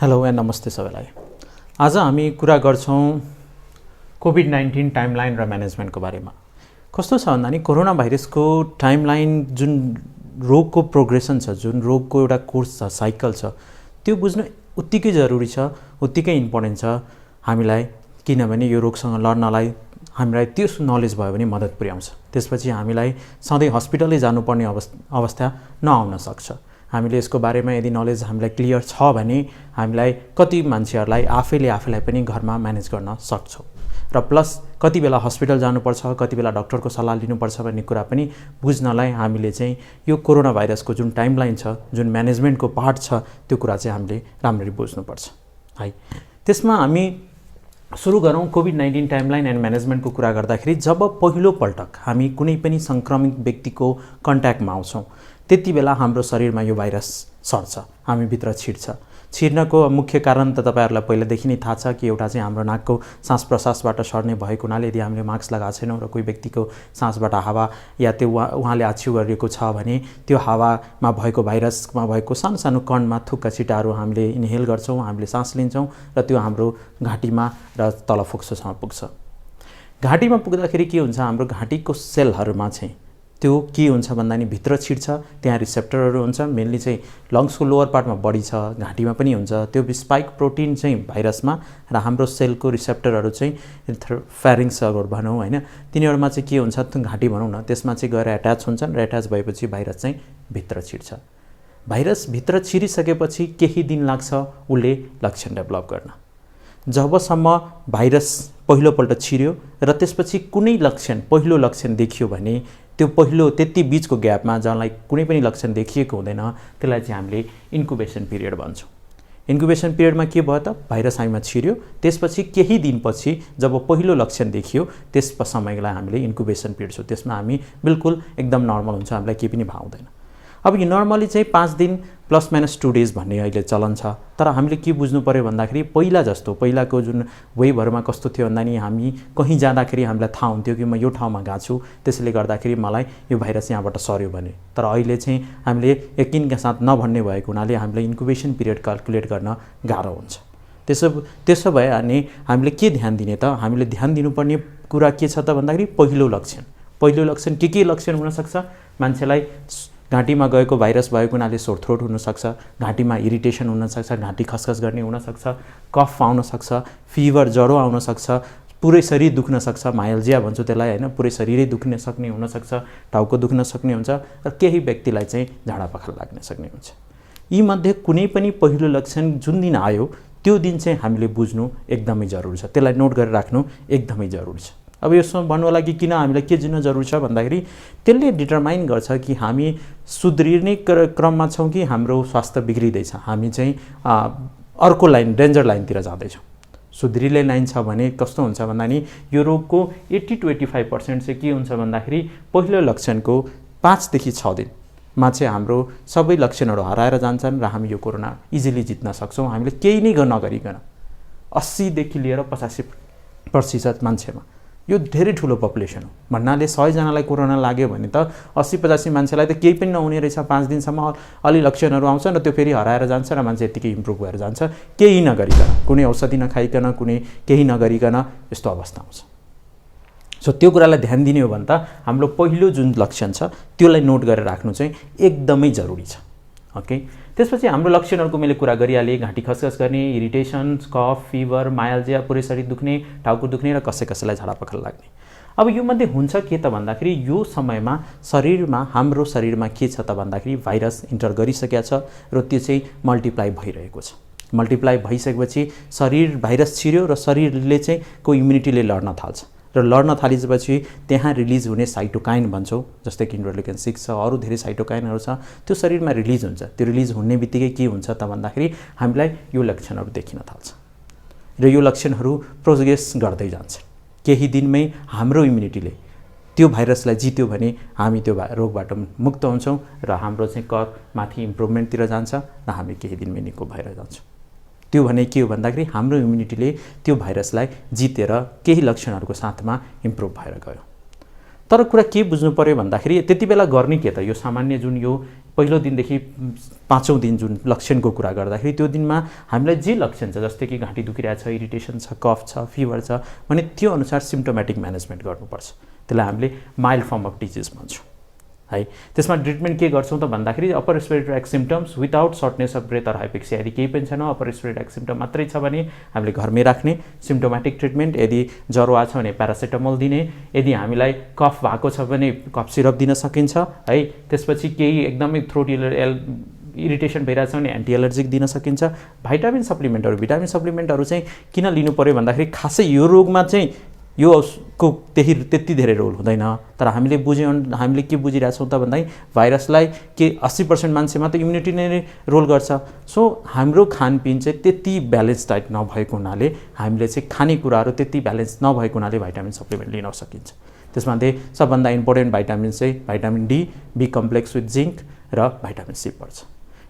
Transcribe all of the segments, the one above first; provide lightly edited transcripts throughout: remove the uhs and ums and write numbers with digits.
Hello and नमस्ते सबैलाई। आज हामी कुरा गर्छौँ कोभिड-19 टाइमलाइन र म्यानेजमेन्टको बारेमा। कस्तो छ भन्दा नि कोरोना भाइरसको टाइमलाइन जुन रोगको प्रोग्रेसन छ, जुन रोगको एउटा कोर्स छ, साइकल छ, त्यो बुझ्नु उत्तिकै जरुरी छ, उत्तिकै इम्पोर्टेन्ट छ हामीलाई। किनभने यो रोगसँग लड्नलाई हामीलाई त्यो नलेज भयो भने मद्दत पुर्याउँछ। त्यसपछि हामीलाई सधैँ हस्पिटलै जानुपर्ने अवस्था नआउन सक्छ। हामीले यसको बारेमा यदि नलेज हामीलाई क्लियर छ भने हामीलाई कति मान्छेहरूलाई आफैलाई पनि घरमा म्यानेज गर्न सक्छौँ। र प्लस कति बेला हस्पिटल जानुपर्छ, कति बेला डक्टरको सल्लाह लिनुपर्छ भन्ने कुरा पनि बुझ्नलाई हामीले चाहिँ यो कोरोना भाइरसको जुन टाइमलाइन छ, जुन म्यानेजमेन्टको पार्ट छ, त्यो कुरा चाहिँ हामीले राम्ररी बुझ्नुपर्छ है। त्यसमा हामी सुरु गरौँ कोभिड-19 टाइमलाइन एन्ड म्यानेजमेन्टको कुरा गर्दाखेरि जब पहिलो पल्ट हामी कुनै पनि संक्रमित व्यक्तिको कन्ट्याक्टमा आउँछौँ त्यति बेला हाम्रो शरीरमा यो भाइरस सर्छ, हामीभित्र छिर्छ। छिर्नको मुख्य कारण त तपाईहरुलाई पहिलेदेखि नै थाहा छ कि एउटा चाहिँ हाम्रो नाकको सास प्रश्वासबाट सर्ने भएको हुनाले यदि हामीले मास्क लगाएको छैनौँ र कोही व्यक्तिको सासबाट हावा या त्यो उहाँले आछ्यु गरिएको छ भने त्यो हावामा भएको भाइरसमा भएको सानो सानो कणमा थुक्का छिटाहरू हामीले इन्हेल गर्छौँ, हामीले सास लिन्छौँ र त्यो हाम्रो घाँटीमा र तल फोक्सोसम्म पुग्छ। घाँटीमा पुग्दाखेरि के हुन्छ, हाम्रो घाँटीको सेलहरूमा चाहिँ त्यो के हुन्छ भन्दा नि भित्र छिर्छ, त्यहाँ रिसेप्टरहरू हुन्छ। मेनली चाहिँ लङ्सको लोअर पार्टमा बढी छ, घाँटीमा पनि हुन्छ। त्यो स्पाइक प्रोटिन चाहिँ भाइरसमा र हाम्रो सेलको रिसेप्टरहरू चाहिँ फ्यारिङ्सहरू भनौँ हैन, तिनीहरूमा चाहिँ के हुन्छ घाँटी भनौँ न, त्यसमा चाहिँ गएर एट्याच हुन्छन् र एट्याच भएपछि भाइरस चाहिँ भित्र छिर्छ। भाइरस भित्र छिरिसकेपछि केही दिन लाग्छ उसले लक्षण डेभलप गर्न। जबसम्म भाइरस पहिलोपल्ट छिर्यो र त्यसपछि कुनै लक्षण पहिलो लक्षण देखियो भने त्यो पहिलो त्यति बीचको ग्यापमा जसलाई कुनै पनि लक्षण देखिएको हुँदैन त्यसलाई चाहिँ हामीले इन्क्युबेसन पिरियड भन्छौँ। इन्क्युबेसन पिरियडमा के भयो त, भाइरस हामीमा छिर्यो, त्यसपछि केही दिनपछि जब पहिलो लक्षण देखियो त्यस समयलाई हामीले इन्क्युबेसन पिरियड छ। त्यसमा हामी बिल्कुल एकदम नर्मल हुन्छ, हामीलाई केही पनि भाव हुँदैन। अब यो नर्मली चाहिँ 5 दिन प्लस माइनस 2 डेज भन्ने अहिले चलन छ। तर हामीले के बुझ्नु पर्यो भन्दाखेरि पहिला जस्तो पहिलाको जुन वेभहरूमा कस्तो थियो भन्दा नि हामी कहीँ जाँदाखेरि हामीलाई थाहा हुन्थ्यो कि म यो ठाउँमा गएको छु, त्यसैले गर्दाखेरि मलाई यो भाइरस यहाँबाट सर्यो भने। तर अहिले चाहिँ हामीले यकिनका साथ नभन्ने भएको हुनाले हामीले इन्क्युबेसन पिरियड क्याल्कुलेट गर्न गाह्रो हुन्छ। त्यसो भए अनि हामीले के ध्यान दिने त, हामीले ध्यान दिनुपर्ने कुरा के छ त भन्दाखेरि पहिलो लक्षण के लक्षण हुनसक्छ, मान्छेलाई घाँटीमा गएको भाइरस भएको हुनाले सोर थ्रोट हुनसक्छ, घाँटीमा इरिटेसन हुनसक्छ, घाँटी खसखस गर्ने हुनसक्छ, कफ आउन सक्छ, फिभर ज्वरो आउन सक्छ, पुरै शरीर दुख्न सक्छ, माइल्जिया भन्छौँ त्यसलाई हैन, पुरै शरीरै दुख्न सक्ने हुनसक्छ, टाउको दुख्न सक्ने हुन्छ र केही व्यक्तिलाई चाहिँ झाडा पखाला लाग्न सक्ने हुन्छ। यी मध्ये कुनै पनि पहिलो लक्षण जुन दिन आयो त्यो दिन चाहिँ हामीले बुझ्नु एकदमै जरुरी छ, त्यसलाई नोट गरेर राख्नु एकदमै जरुरी छ। अब यसमा भन्नु लागि किन हामीलाई के जिन्न जरुरी छ भन्दाखेरि त्यसले डिटरमाइन गर्छ कि हामी सुध्रिने क्रममा छौँ कि हाम्रो स्वास्थ्य बिग्रिँदैछ, हामी चाहिँ अर्को लाइन डेन्जर लाइनतिर जाँदैछौँ। सुध्रिने लाइन छ भने कस्तो हुन्छ भन्दा नि यो रोगको 80 to 85% चाहिँ के हुन्छ भन्दाखेरि पहिलो लक्षणको 5 देखि 6 दिनमा चाहिँ हाम्रो सबै लक्षणहरू हराएर जान्छन् र हामी यो कोरोना इजिली जित्न सक्छौँ। हामीले केही नै नगरिकन 80 देखि लिएर 85% मान्छेमा, यो धेरै ठुलो पपुलेसन हो भन्नाले 100 जनालाई कोरोना लाग्यो भने त 80-85 मान्छेलाई त केही पनि नहुने रहेछ। 5 दिनसम्म अलि लक्षणहरू आउँछन् र त्यो फेरि हराएर जान्छ र मान्छे यतिकै इम्प्रुभ भएर जान्छ, केही नगरिकन, कुनै औषधि नखाइकन, कुनै केही नगरिकन यस्तो अवस्था आउँछ। सो त्यो कुरालाई ध्यान दिने हो भने त हाम्रो पहिलो जुन लक्षण छ त्यसलाई नोट गरेर राख्नु चाहिँ एकदमै जरुरी छ। ओके, त्यसपछि हाम्रो लक्षणहरूको मैले कुरा गरिहालेँ, घाँटी खसखस गर्ने, इरिटेसन, कफ, फिभर, माइल्जिया, पुरै शरीर दुख्ने, टाउको दुख्ने र कसैलाई झाडा पखाला लाग्ने। अब यो मध्ये हुन्छ के त भन्दाखेरि यो समयमा हाम्रो शरीरमा के छ त भन्दाखेरि भाइरस इन्टर गरिसकेको छ र त्यो चाहिँ मल्टिप्लाई भइरहेको छ। मल्टिप्लाई भइसकेपछि भाइरस छिर्यो र शरीरले चाहिँ को इम्युनिटीले लड्न थाल्छ र लड्न थालिसकेपछि त्यहाँ रिलिज हुने साइटोकाइन भन्छौँ, जस्तै कि इन्टरल्युकिन 6 छ, अरू धेरै साइटोकाइनहरू छ, त्यो शरीरमा रिलिज हुन्छ। त्यो रिलिज हुने बित्तिकै के हुन्छ त भन्दाखेरि हामीलाई यो लक्षणहरू देखिन थाल्छ र यो लक्षणहरू प्रोग्रेस गर्दै जान्छ। केही दिनमै हाम्रो इम्युनिटीले त्यो भाइरसलाई जित्यो भने हामी त्यो रोगबाट मुक्त हुन्छौँ र हाम्रो चाहिँ कर्भ माथि इम्प्रुभमेन्टतिर जान्छ र हामी केही दिनमै निको भएर जान्छौँ। त्यो भने के हो भन्दाखेरि हाम्रो इम्युनिटीले त्यो भाइरसलाई जितेर केही लक्षणहरूको साथमा इम्प्रुभ भएर गयो। तर कुरा के बुझ्नु पर्यो भन्दाखेरि त्यति बेला गर्ने के त यो सामान्य जुन यो पहिलो दिनदेखि 5औं दिन जुन लक्षणको कुरा गर्दाखेरि त्यो दिनमा हामीलाई जे लक्षण छ जस्तै कि घाँटी दुखिरहेको छ, इरिटेसन छ, कफ छ, फिभर छ भने त्यो अनुसार सिम्प्टोमेटिक म्यानेजमेन्ट गर्नुपर्छ। त्यसलाई हामीले माइल्ड फर्म अफ डिजिज भन्छौँ है। त्यसमा ट्रिटमेन्ट के गर्छौँ त भन्दाखेरि upper respiratory tract symptoms without shortness of breath or hypoxia, यदि केही पनि छैन अपर रेस्पिरेटरी ट्र्याक्ट सिम्पटम मात्रै छ भने हामीले घरमै राख्ने सिम्प्टोमेटिक ट्रिटमेन्ट। यदि ज्वरो आएको छ भने प्यारासिटामोल दिने, यदि हामीलाई कफ भएको छ भने कफ सिरप दिन सकिन्छ है। त्यसपछि केही एकदमै थ्रोट इरिटेसन भइरहेछ भने एन्टी एलर्जिक दिन सकिन्छ। भिटामिन सप्लिमेन्टहरू चाहिँ किन लिनु पर्यो भन्दाखेरि खासै यो रोगमा चाहिँ यो को त्यति धेरै रोल हुँदैन, तर हामीले के बुझिरहेछौँ त भन्दा भाइरसलाई के 80% मान्छेमा त इम्युनिटी नै रोल गर्छ। सो हाम्रो खानपिन चाहिँ त्यति ब्यालेन्स डाइट नभएको हुनाले हामीले चाहिँ खानेकुराहरू त्यति ब्यालेन्स नभएको हुनाले भिटामिन सप्लिमेन्ट लिन सकिन्छ। त्यसमा सबभन्दा इम्पोर्टेन्ट भिटामिन चाहिँ vitamin D, B complex with zinc र भिटामिन सी पर्छ।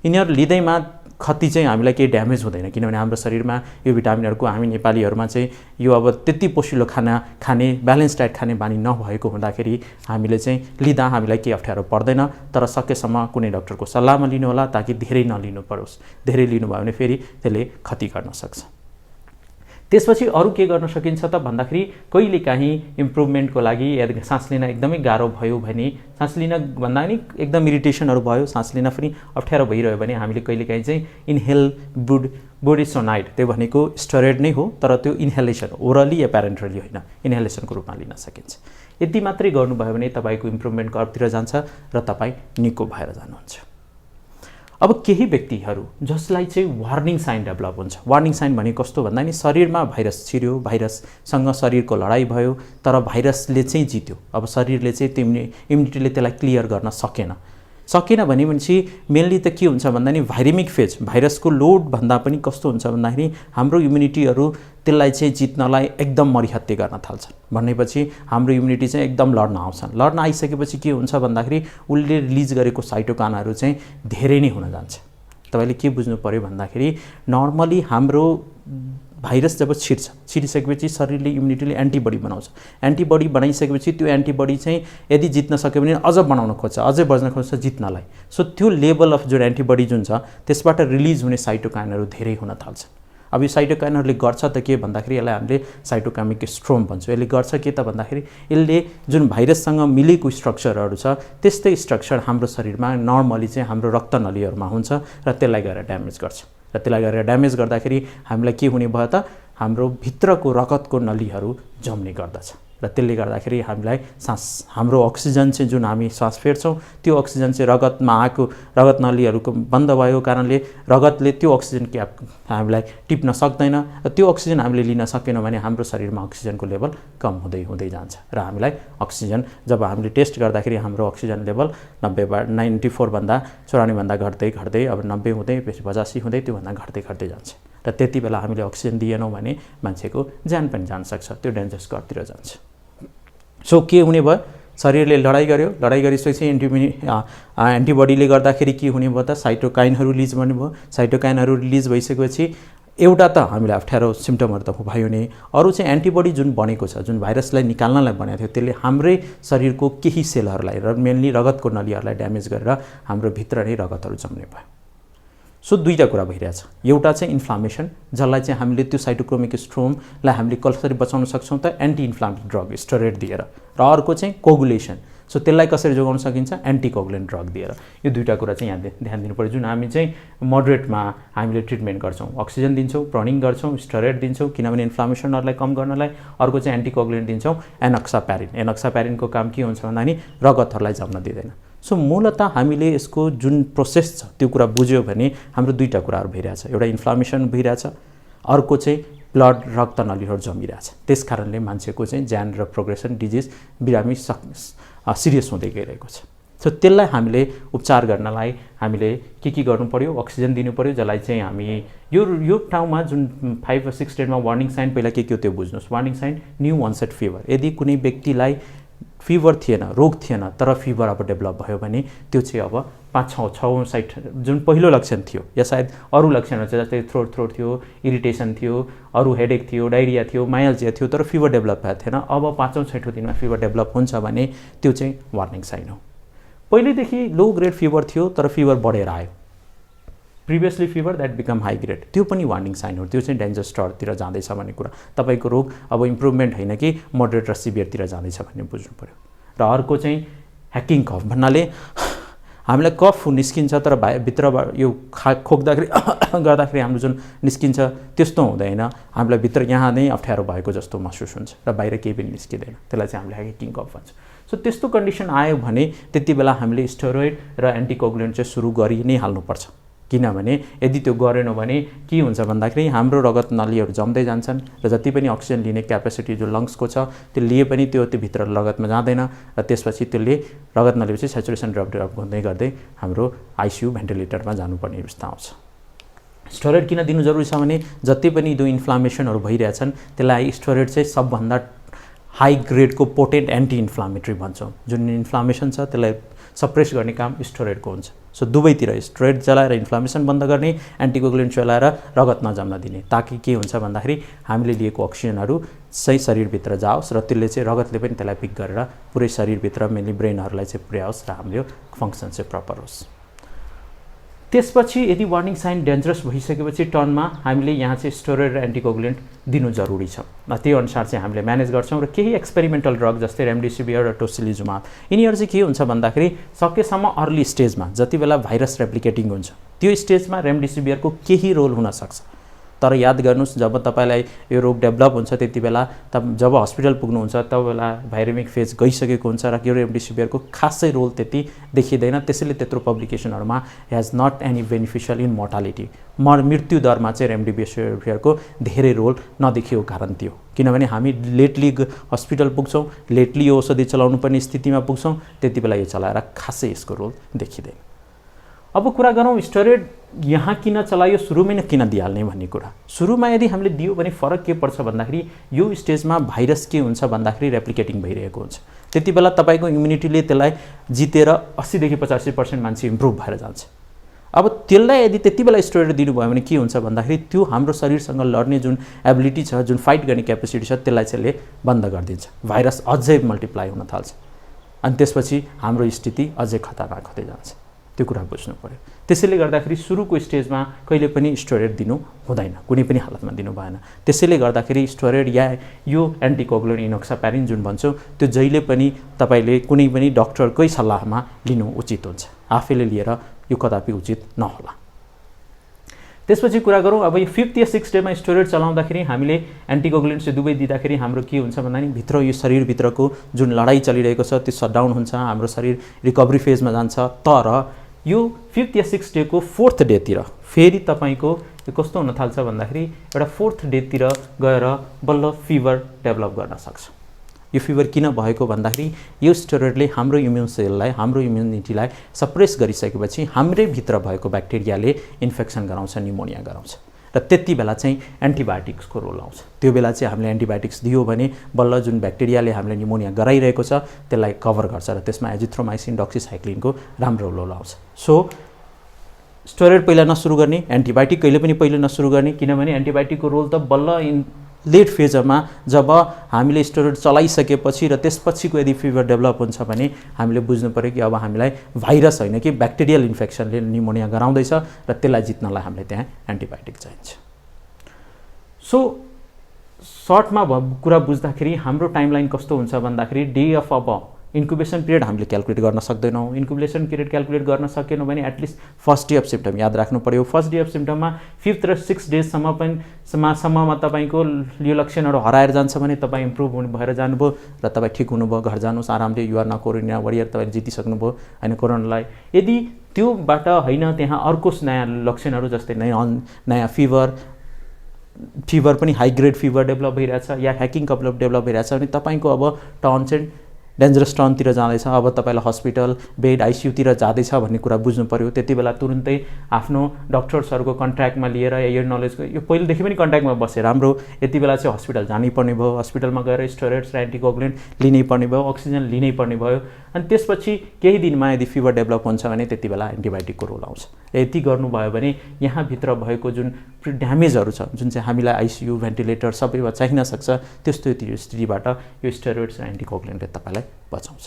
यिनीहरू लिँदैमा खती चाहिँ हामीलाई केही ड्यामेज हुँदैन, किनभने हाम्रो शरीरमा यो भिटामिनहरूको हामी नेपालीहरूमा चाहिँ यो अब त्यति पोषिलो खाना खाने ब्यालेन्स डाइट खाने बानी नभएको हुँदाखेरि हामीले चाहिँ लिँदा हामीलाई केही अप्ठ्यारो पर्दैन। तर सकेसम्म कुनै डाक्टरको सल्लाहमा लिनु होला ताकि धेरै नलिनु परोस्। धेरै लिनुभयो भने फेरि त्यसले खती गर्न सक्छ। त्यसपछि अरू के गर्न सकिन्छ त भन्दाखेरि कहिलेकाहीँ इम्प्रुभमेन्टको लागि यदि सास लिन एकदमै गाह्रो भयो भने, सास लिन भन्दा नि एकदम इरिटेसनहरू भयो, सास लिन पनि अप्ठ्यारो भइरह्यो भने हामीले कहिलेकाहीँ चाहिँ इन्हेल बुडिसोनाइड, त्यो भनेको स्टेरोइड नै हो तर त्यो इन्हेलेसन ओरली या प्यारेन्टरली होइन, इन्हेलेसनको रूपमा लिन सकिन्छ। यति मात्रै गर्नुभयो भने तपाईँको इम्प्रुभमेन्ट कर्भतिर जान्छ र तपाईँ निको भएर जानुहुन्छ। अब केही व्यक्तिहरू जसलाई चाहिँ वार्निङ साइन डेभलप हुन्छ। वार्निङ साइन भने कस्तो भन्दा नि शरीरमा भाइरस छिर्यो, भाइरससँग शरीरको लडाइँ भयो तर भाइरसले चाहिँ जित्यो। अब शरीरले चाहिँ त्यो इम्युनिटीले त्यसलाई क्लियर गर्न सकेन भनेपछि मेनली त के हुन्छ भन्दा नि भाइरेमिक फेज, भाइरसको लोड भन्दा पनि कस्तो हुन्छ भन्दाखेरि हाम्रो इम्युनिटीहरू त्यसलाई चाहिँ जित्नलाई एकदम मरिहत्ते गर्न थाल्छन्। भनेपछि हाम्रो इम्युनिटी चाहिँ एकदम लड्न आउँछन्। लड्न आइसकेपछि के हुन्छ भन्दाखेरि उसले रिलिज गरेको साइटोकाइनहरू चाहिँ धेरै नै हुन जान्छ। तपाईँले के बुझ्नु पर्यो भन्दाखेरि नर्मली हाम्रो भाइरस जब छिरिसकेपछि शरीरले इम्युनिटीले एन्टिबडी बनाउँछ। एन्टिबडी बनाइसकेपछि त्यो एन्टिबडी चाहिँ यदि जित्न सक्यो भने अझ बनाउन खोज्छ, अझै बच्न खोज्छ जित्नलाई। सो त्यो लेभल अफ जुन एन्टिबडी जुन छ त्यसबाट रिलिज हुने साइटोकाइनहरू धेरै हुन थाल्छ। अब यो साइटोकाइनहरूले गर्छ त के भन्दाखेरि यसलाई हामीले साइटोकाइमिक स्ट्रोम भन्छौँ। यसले गर्छ के त भन्दाखेरि यसले जुन भाइरससँग मिलेको स्ट्रक्चरहरू छ त्यस्तै स्ट्रक्चर हाम्रो शरीरमा नर्मली चाहिँ हाम्रो रक्तनलीहरूमा हुन्छ र त्यसलाई गएर ड्यामेज गर्छ। र त्यसलाई गरेर ड्यामेज गर्दाखेरि हामीलाई के हुने भयो त हाम्रो भित्रको रगतको नलीहरू जम्ने गर्दछ र त्यसले गर्दाखेरि हामीलाई हाम्रो अक्सिजन चाहिँ जुन हामी सास फेर्छौँ त्यो अक्सिजन चाहिँ रगतमा आएको रगत नलीहरूको बन्द भएको कारणले रगतले त्यो अक्सिजन हामीलाई टिप्न सक्दैन र त्यो अक्सिजन हामीले लिन सकेनौँ भने हाम्रो शरीरमा अक्सिजनको लेभल कम हुँदै जान्छ र हामीलाई अक्सिजन जब हामीले टेस्ट गर्दाखेरि हाम्रो अक्सिजन लेभल 94 भन्दा 94 भन्दा घट्दै अब 90 हुँदै पछि 85 हुँदै त्योभन्दा घट्दै जान्छ र त्यति बेला हामीले अक्सिजन दिएनौँ भने मान्छेको ज्यान पनि जान सक्छ, त्यो डेन्जरस घरतिर जान्छ। सो के हुने भयो, शरीरले लडाइँ गरिसकेपछि एन्टिबडीले गर्दाखेरि के हुने भयो त साइटोकाइनहरू रिलिज भन्नुभयो। साइटोकाइनहरू रिलिज भइसकेपछि एउटा त हामीलाई अप्ठ्यारो सिम्पटमहरू त भयो नै, अरू चाहिँ एन्टिबडी जुन बनेको छ जुन भाइरसलाई निकाल्नलाई बनेको थियो त्यसले हाम्रै शरीरको केही सेलहरूलाई र मेनली रगतको नलीहरूलाई ड्यामेज गरेर हाम्रो भित्र नै रगतहरू जम्ने भयो। सो दुईवटा कुरा भइरहेछ, एउटा चाहिँ इन्फ्लामेसन जसलाई चाहिँ हामीले त्यो साइटोक्रोमिक स्ट्रोमलाई हामीले कसरी बचाउन सक्छौँ त एन्टी इन्फ्लामेटरी ड्रग स्टेरोइड दिएर, र अर्को चाहिँ कोगुलेसन। सो त्यसलाई कसरी जोगाउन सकिन्छ एन्टिकोगुलेन्ट ड्रग दिएर। यो दुईवटा कुरा चाहिँ यहाँ ध्यान दिनु पर्यो। जुन हामी चाहिँ मोडरेटमा हामीले ट्रिटमेन्ट गर्छौँ, अक्सिजन दिन्छौँ, प्रनिङ गर्छौँ, स्टेरोइड दिन्छौँ किनभने इन्फ्लामेसनहरूलाई कम गर्नलाई, अर्को चाहिँ एन्टिकोगुलेन्ट दिन्छौँ एनोक्साप्यारिन। काम के हुन्छ भन्दा नि रगतहरूलाई जम्न दिँदैन। सो मूलतः हामीले यसको जुन प्रोसेस छ त्यो कुरा बुझ्यो भने हाम्रो दुईवटा कुराहरू भइरहेछ, एउटा इन्फ्लामेसन भइरहेछ, अर्को चाहिँ ब्लड रक्त नलीहरू जमिरहेछ। त्यस कारणले मान्छेको चाहिँ ज्यान र प्रोग्रेसन डिजिज बिरामी सिरियस हुँदै गइरहेको छ। सो त्यसलाई हामीले उपचार गर्नलाई हामीले के गर्नु पर्यो, अक्सिजन दिनु पर्यो, जसलाई चाहिँ हामी यो ठाउँमा जुन 5 वा 6 डेजमा वार्निङ साइन पहिला के हो त्यो बुझ्नुहोस्। Warning sign new onset fever, यदि कुनै व्यक्तिलाई फिभर थिएन, रोग थिएन, तर फिभर अब डेभलप भयो भने त्यो चाहिँ अब 5-6 साइट जुन पहिलो लक्षण थियो या सायद अरू लक्षणहरू चाहिँ जस्तै थ्रोट थियो, इरिटेसन थियो, अरू हेडेक थियो, डायरिया थियो, माइल्जिया थियो, तर फिभर डेभलप भएको थिएन। अब 5औं-6औं दिनमा फिभर डेभलप हुन्छ भने त्यो चाहिँ वार्निङ साइन हो। पहिलेदेखि लो ग्रेड फिभर थियो तर फिभर बढेर आयो, previously fever that become high grade, त्यो पनि वार्निङ साइन हो, त्यो चाहिँ डेन्जर स्टरतिर जाँदैछ भन्ने कुरा। तपाईँको रोग अब इम्प्रुभमेन्ट होइन कि मोडरेट र सिभियरतिर जाँदैछ भन्ने बुझ्नु पऱ्यो। र अर्को चाहिँ ह्याकिङ कफ भन्नाले हामीलाई कफ निस्किन्छ तर भित्रबाट यो खोक्दाखेरि गर्दाखेरि हाम्रो जुन निस्किन्छ त्यस्तो हुँदैन, हामीलाई भित्र यहाँ नै अप्ठ्यारो भएको जस्तो महसुस हुन्छ र बाहिर केही पनि निस्किँदैन, त्यसलाई चाहिँ हामीले ह्याकिङ कफ भन्छ। सो त्यस्तो कन्डिसन आयो भने त्यति बेला हामीले स्टेरोइड र एन्टिकोगुलेन्ट चाहिँ सुरु गरि नै हाल्नुपर्छ, किनभने यदि त्यो गरेन भने के हुन्छ भन्दाखेरि हाम्रो रगत नलीहरू जम्दै जान्छन् र जति पनि अक्सिजन लिने क्यापेसिटी जो लङ्सको छ त्यो लिए पनि त्यो भित्र रगतमा जाँदैन र त्यसपछि त्यसले रगत नलीपछि सेचुरेसन ड्रप हुँदै गर्दै हाम्रो आइसियु भेन्टिलेटरमा जानुपर्ने अवस्था आउँछ। स्टेरोइड किन दिनु जरुरी छ भने जति पनि जो इन्फ्लामेसनहरू भइरहेछन् त्यसलाई स्टेरोइड चाहिँ सबभन्दा हाई ग्रेडको पोटेन्ट एन्टी इन्फ्लामेटरी भन्छौँ। जुन इन्फ्लामेसन छ त्यसलाई सप्रेस गर्ने काम स्टेरोइडको हुन्छ। सो दुवैतिर स्टेरोइड चलाएर इन्फ्लामेसन बन्द गर्ने, एन्टिकोगुलेन्ट चलाएर रगत नजम्न दिने, ताकि के हुन्छ भन्दाखेरि हामीले लिएको अक्सिजनहरू सही शरीरभित्र जाओस् र त्यसले चाहिँ रगतले पनि त्यसलाई पिक गरेर पुरै शरीरभित्र मेनली ब्रेनहरूलाई चाहिँ पुर्याओस् र हाम्रो फङ्सन चाहिँ प्रपर होस्। त्यसपछि यदि वार्निङ साइन डेन्जरस भइसकेपछि टर्नमा हामीले यहाँ चाहिँ स्टेरोइड र एन्टिकोगुलेन्ट दिनु जरुरी छ। त्यही अनुसार चाहिँ हामीले म्यानेज गर्छौँ र केही एक्सपेरिमेन्टल ड्रग जस्तै रेमडेसिभियर र टोसिलिजुमाब यिनीहरू चाहिँ के हुन्छ भन्दाखेरि सकेसम्म अर्ली स्टेजमा जति बेला भाइरस रेप्लिकेटिङ हुन्छ त्यो स्टेजमा रेमडेसिभियरको केही रोल हुनसक्छ, तर याद गर्नुहोस् जब तपाईँलाई यो रोग डेभलप हुन्छ त्यति बेला जब हस्पिटल पुग्नुहुन्छ तब बेला भाइरेमिक फेज गइसकेको हुन्छ र यो रेमडेसिभियरको खासै रोल त्यति देखिँदैन। त्यसैले त्यत्रो पब्लिकेसनहरूमा has not any beneficial in mortality, मृत्यु दरमा चाहिँ रेमडेसिभियरको धेरै रोल नदेखिएको कारण थियो, किनभने हामी लेटली हस्पिटल पुग्छौँ, लेटली यो औषधि चलाउनु पर्ने स्थितिमा पुग्छौँ, त्यति बेला यो चलाएर खासै यसको रोल देखिँदैन। अब कुरा गरौँ स्टेरोइड यहाँ किन चलायो, सुरुमै नै किन दिइहाल्ने भन्ने कुरा। सुरुमा यदि हामीले दियो भने फरक के पर्छ भन्दाखेरि यो स्टेजमा भाइरस के हुन्छ भन्दाखेरि रेप्लिकेटिङ भइरहेको हुन्छ, त्यति बेला तपाईँको इम्युनिटीले त्यसलाई जितेर 80 देखि 85% मान्छे इम्प्रुभ भएर जान्छ। अब त्यसलाई यदि त्यति बेला स्टेरोइड दिनुभयो भने के हुन्छ भन्दाखेरि त्यो हाम्रो शरीरसँग लड्ने जुन एबिलिटी छ, जुन फाइट गर्ने क्यापेसिटी छ त्यसलाई चाहिँ यसले बन्द गरिदिन्छ, भाइरस अझै मल्टिप्लाई हुन थाल्छ अनि त्यसपछि हाम्रो स्थिति अझै खतरनाक हुँदै जान्छ। त्यो कुरा बुझ्नु पर्यो। त्यसैले गर्दाखेरि सुरुको स्टेजमा कहिले पनि स्टेरोइड दिनु हुँदैन, कुनै पनि हालतमा दिनु भएन। त्यसैले गर्दाखेरि स्टेरोइड या यो एन्टिकोगुलेन्ट इनोक्साप्यारिन जुन भन्छौँ त्यो जहिले पनि तपाईँले कुनै पनि डक्टरकै सल्लाहमा लिनु उचित हुन्छ, आफैले लिएर यो कदापि उचित नहोला। त्यसपछि कुरा गरौँ अब यो 5th या 6th डेमा स्टेरोइड चलाउँदाखेरि हामीले एन्टिकोगुलेन्ट चाहिँ दुवै दिँदाखेरि हाम्रो के हुन्छ भन्दाखेरि भित्र यो शरीरभित्रको जुन लडाइँ चलिरहेको छ त्यो सटडाउन हुन्छ, हाम्रो शरीर रिकभरी फेजमा जान्छ। तर यो 5th या 6th डेको 4th डेतिर फेरि तपाईँको कस्तो हुन थाल्छ भन्दाखेरि एउटा 4th डेतिर गएर बल्ल फिभर डेभलप गर्न सक्छ। यो फिभर किन भएको भन्दाखेरि यो स्टेरोइडले हाम्रो इम्युन सेललाई, हाम्रो इम्युनिटीलाई सप्रेस गरिसकेपछि हाम्रै भित्र भएको ब्याक्टेरियाले इन्फेक्सन गराउँछ, निमोनिया गराउँछ र त्यति बेला चाहिँ एन्टिबायोटिक्सको रोल आउँछ। त्यो बेला चाहिँ हामीले एन्टिबायोटिक्स दियो भने बल्ल जुन ब्याक्टेरियाले हामीले निमोनिया गराइरहेको छ त्यसलाई कभर गर्छ र त्यसमा एजिथ्रोमाइसिन, डक्सिसाइक्लिनको राम्रो रोल आउँछ। सो स्टेरोइड पहिला नसुरु गर्ने, एन्टिबायोटिक कहिले पनि पहिला नसुरु गर्ने, किनभने एन्टिबायोटिकको रोल त बल्ल लेट फेजमा जब हामीले स्टेरोइड चलाइसकेपछि र त्यसपछिको यदि फिभर डेभलप हुन्छ भने हामीले बुझ्नु पर्यो कि अब हामीलाई भाइरस होइन कि ब्याक्टेरियल इन्फेक्सनले निमोनिया गराउँदैछ र त्यसलाई जित्नलाई हामीले त्यहाँ एन्टिबायोटिक चाहिन्छ। सो सर्टमा कुरा बुझ्दाखेरि हाम्रो टाइमलाइन कस्तो हुन्छ भन्दाखेरि डे अफ अब इन्क्युबेसन पिरियड हामीले क्यालकुलेट गर्न सक्दैनौँ। इन्क्युबेसन पिरियड क्यालकुलेट गर्न सकेनौँ भने at least first day of symptom याद राख्नु पर्यो। फर्स्ट डे अफ सिम्पटममा 5th र 6th डेसम्ममा तपाईँको यो लक्षणहरू हराएर जान्छ भने तपाईँ इम्प्रुभ हुनु भएर जानुभयो र तपाईँ ठिक हुनुभयो, घर जानुहोस् आरामले, युआर न कोरोना वरियर, तपाईँले जितिसक्नुभयो होइन कोरोनालाई। यदि त्योबाट होइन त्यहाँ अर्को नयाँ लक्षणहरू जस्तै नयाँ फिभर पनि हाई ग्रेड फिभर डेभलप भइरहेछ या ह्याकिङ कप डेभलप भइरहेछ भने तपाईँको अब टर्न चाहिँ डेन्जरस टर्नतिर जाँदैछ, अब तपाईँलाई हस्पिटल बेड आइसियुतिर जाँदैछ भन्ने कुरा बुझ्नु पर्यो। त्यति बेला तुरुन्तै आफ्नो डक्टर्सहरूको कन्ट्याक्टमा लिएर यो नलेजको यो पहिलेदेखि पनि कन्ट्याक्टमा बसेर राम्रो यति बेला चाहिँ हस्पिटल जानै पर्ने भयो, हस्पिटलमा गएर स्टेरोइड्स र एन्टिकोगुलेन्ट लिनै पर्ने भयो, अक्सिजन लिनै पर्ने भयो। अनि त्यसपछि केही दिनमा यदि फिभर डेभलप हुन्छ भने त्यति बेला एन्टिबायोटिकको रोल आउँछ। यति गर्नुभयो भने यहाँभित्र भएको जुन ड्यामेजहरू छ, जुन चाहिँ हामीलाई आइसियु भेन्टिलेटर सबैमा चाहिन सक्छ, त्यस्तो स्थितिबाट यो स्टेरोइड्स र एन्टिकोगुलेन्टले तपाईँलाई बचाउँछ।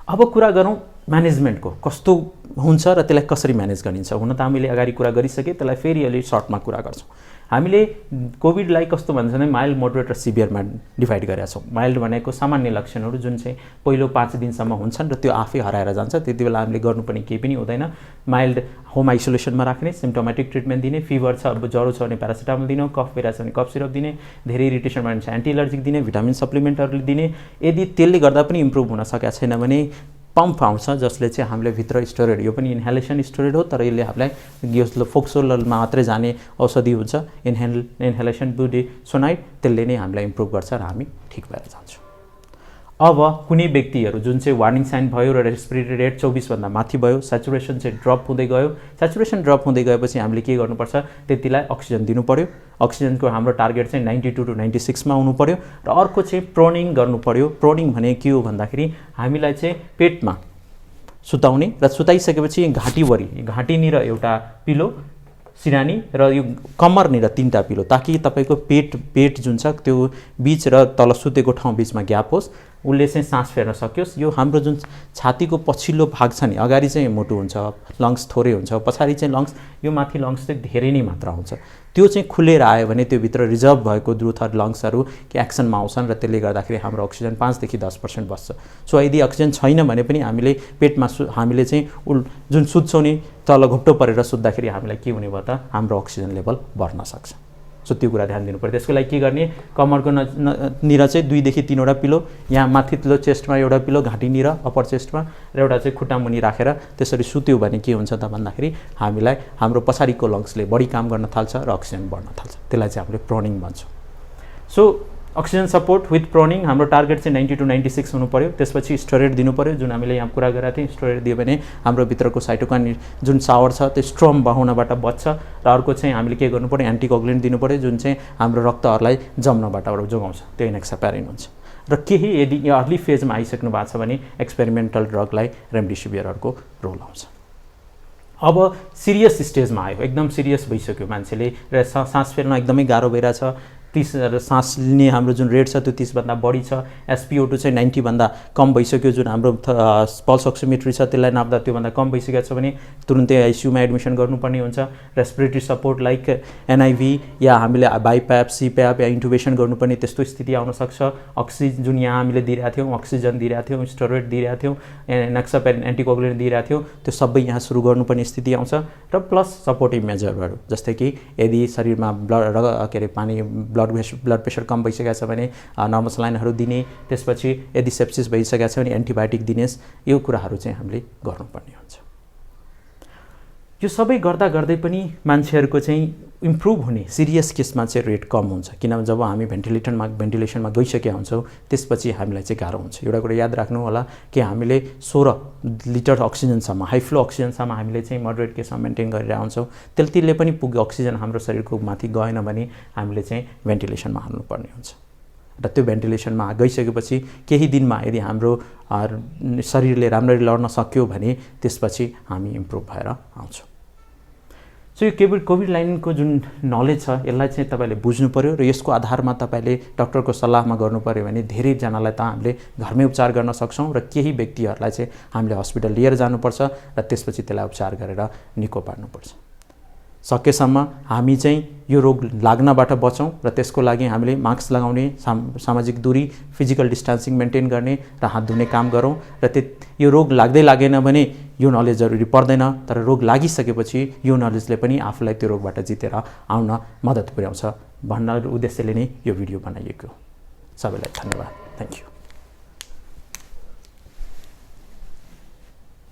अब कुरा गरौँ म्यानेजमेन्टको, कस्तो हुन्छ र त्यसलाई कसरी म्यानेज गरिन्छ। हुन त हामीले अगाडि कुरा गरिसके, त्यसलाई फेरि अलि सर्टमा कुरा गर्छौँ। हामीले कोभिडलाई कस्तो भन्छ भने माइल्ड, मोडरेट र सिभियरमा डिभाइड गरेका छौँ। माइल्ड भनेको सामान्य लक्षणहरू जुन चाहिँ पहिलो 5 दिनसम्म हुन्छन् र त्यो आफै हराएर जान्छ, त्यति बेला हामीले गर्नुपर्ने केही पनि हुँदैन। माइल्ड होम आइसोलेसनमा राख्ने, सिम्प्टोमेटिक ट्रिटमेन्ट दिने, फिभर छ अब ज्वरो छ भने प्यारासिटामोल दिने, कफ भइरहेछ भने कफ सिरप दिने, धेरै इरिटेसन भयो भने एन्टी एलर्जिक दिने, भिटामिन सप्लिमेन्टहरू दिने। यदि त्यसले गर्दा पनि इम्प्रुभ हुन सकेको छैन भने पम्प आउँछ जसले चाहिँ हामीले भित्र स्टेरोइड, यो पनि इन्हेलेसन स्टेरोइड हो तर यसले हामीलाई यो फोक्सोलमा मात्रै जाने औषधि हुन्छ, इन्हेलेसन बुडिसोनाइड, त्यसले नै हामीलाई इम्प्रुभ गर्छ र हामी ठिक भएर जान्छौँ। अब कुनै व्यक्तिहरू जुन चाहिँ वार्निङ साइन भयो र रेस्पिरेटरी रेट 24 भन्दा माथि भयो, सेचुरेसन चाहिँ ड्रप हुँदै गयो, सेचुरेसन ड्रप हुँदै गएपछि हामीले के गर्नुपर्छ, त्यतिलाई अक्सिजन दिनु पर्यो। अक्सिजनको हाम्रो टार्गेट चाहिँ 92 to 96 मा आउनु पर्यो। र अर्को चाहिँ प्रोनिङ गर्नु पर्यो। प्रोनिङ भने के हो भन्दाखेरि हामीलाई चाहिँ पेटमा सुताउने र सुताइसकेपछि घाँटीभरि, घाँटीनिर एउटा पिलो, सिरानी र यो कम्मरनिर 3टा पिलो, ताकि तपाईँको पेट जुन छ त्यो बीच र तल सुतेको ठाउँ बीचमा ग्याप होस्, उसले चाहिँ सास फेर्न सकियोस्। यो हाम्रो जुन छातीको पछिल्लो भाग छ नि, अगाडि चाहिँ मोटो हुन्छ, लङ्स थोरै हुन्छ, पछाडि चाहिँ लङ्स, यो माथि लङ्स चाहिँ धेरै नै मात्रा हुन्छ। त्यो चाहिँ खुलेर आयो भने त्यो भित्र रिजर्भ भएको द्रुथर लङ्सहरू एक्सनमा आउँछन् र त्यसले गर्दाखेरि हाम्रो अक्सिजन 5 देखि 10% बस्छ। सो यदि अक्सिजन छैन भने पनि हामीले पेटमा हामीले चाहिँ जुन सुत्छौँ नि, तल घुप्टो परेर सुत्दाखेरि हामीलाई के हुने भयो त, हाम्रो अक्सिजन लेभल बढ्न सक्छ। सो त्यो कुरा ध्यान दिनु पर्यो। त्यसको लागि के गर्ने, कमरको निर चाहिँ 2 देखि 3 वटा पिलो, यहाँ माथिल्लो चेस्टमा एउटा पिलो, घाँटीनिर अप्पर चेस्टमा, र एउटा चाहिँ खुट्टा मुनि राखेर त्यसरी सुत्यो भने के हुन्छ त भन्दाखेरि हामीलाई हाम्रो पछाडिको लङ्सले बढी काम गर्न थाल्छ र अक्सिजन बढ्न थाल्छ। त्यसलाई चाहिँ हामीले प्रोनिङ भन्छौँ। सो अक्सिजन सपोर्ट विथ प्रोनिङ हाम्रो टार्गेट चाहिँ 90 to 96 हुनु पर्यो। त्यसपछि स्टेरोइड दिनु पर्यो, जुन हामीले यहाँ कुरा गरेका थियौँ। स्टेरोइड दियो भने हाम्रो भित्रको साइटोकाइन जुन सावर छ त्यो स्ट्रम बहाउनबाट बच्छ। र अर्को चाहिँ हामीले के गर्नु पर्यो, एन्टिकोगुलेन्ट दिनु पर्यो, जुन चाहिँ हाम्रो रक्तहरूलाई जम्नबाट जोगाउँछ, त्यो इनोक्सापारिन हुन्छ। र केही यदि अर्ली फेजमा आइसक्नु भएको छ भने एक्सपेरिमेन्टल ड्रगलाई रेमडेसिभियरहरूको रोल आउँछ। अब सिरियस स्टेजमा आयो, एकदम सिरियस भइसक्यो मान्छेले र सास फेर्न एकदमै गाह्रो भइरहेछ, 30 सास लिने हाम्रो जुन रेट छ त्यो 30 भन्दा बढी छ, SpO2 चाहिँ 90 भन्दा कम भइसक्यो, जुन हाम्रो पल्स अक्सिमेट्री छ त्यसलाई नाप्दा त्योभन्दा कम भइसकेको छ भने तुरुन्तै आइसियुमा एडमिसन गर्नुपर्ने हुन्छ। रेस्पिरेटरी सपोर्ट लाइक NIV या हामीले बाइप्याप, CPAP या इन्टुबेसन गर्नुपर्ने त्यस्तो स्थिति आउन सक्छ। अक्सिजन जुन यहाँ हामीले दिइरहेको थियौँ, अक्सिजन दिइरहेको थियौँ, स्टेरोइड दिइरहेको थियौँ, इनोक्सापारिन एन्टिकोगुलेन्ट दिइरहेको थियौँ, त्यो सबै यहाँ सुरु गर्नुपर्ने स्थिति आउँछ। र प्लस सपोर्टिभ मेजरहरू जस्तै कि यदि शरीरमा ब्लड प्रेसर कम भइसकेको छ भने नर्मल सलाइनहरू दिने, त्यसपछि यदि सेप्सिस भइसकेको छ भने एन्टिबायोटिक दिनेस्, यो कुराहरू चाहिँ हामीले गर्नुपर्ने हुन्छ। यो सबै गर्दा गर्दै पनि मान्छेहरूको चाहिँ इम्प्रुभ हुने सिरियस केसमा चाहिँ रेट कम हुन्छ, किनभने जब हामी भेन्टिलेसनमा गइसकेका हुन्छौँ त्यसपछि हामीलाई चाहिँ गाह्रो हुन्छ। एउटा कुरा याद राख्नु होला कि हामीले 16 लिटर अक्सिजनसम्म, हाई फ्लो अक्सिजनसम्म हामीले चाहिँ मोडरेट केसमा मेन्टेन गरिरहेका हुन्छौँ। त्यसले पनि पुग्यो अक्सिजन हाम्रो शरीरको माथि गएन भने हामीले चाहिँ भेन्टिलेसनमा हाल्नुपर्ने हुन्छ। र त्यो भेन्टिलेसनमा गइसकेपछि केही दिनमा यदि हाम्रो शरीरले राम्ररी लड्न सक्यो भने त्यसपछि हामी इम्प्रुभ भएर आउँछौँ। सो यो कोभिड-19 जुन नलेज छ यसलाई चाहिँ तपाईँले बुझ्नु पर्यो र यसको आधारमा तपाईँले डक्टरको सल्लाहमा गर्नु पर्यो भने धेरैजनालाई त हामीले घरमै उपचार गर्न सक्छौँ र केही व्यक्तिहरूलाई चाहिँ हामीले हस्पिटल लिएर जानुपर्छ र त्यसपछि त्यसलाई उपचार गरेर निको पार्नुपर्छ। सकेसम्म हामी चाहिँ यो रोग लाग्नबाट बचौँ र त्यसको लागि हामीले मास्क लगाउने, सामाजिक दूरी, फिजिकल डिस्टेन्सिङ मेन्टेन गर्ने र हात धुने काम गरौँ। र यो रोग लाग्दै लागेन भने यो नलेज जरुरी पर्दैन, तर रोग लागिसकेपछि यो नलेजले पनि आफूलाई त्यो रोगबाट जितेर आउन मद्दत पुर्याउँछ भन्ने उद्देश्यले नै यो भिडियो बनाइएको। सबैलाई धन्यवाद। Thank you.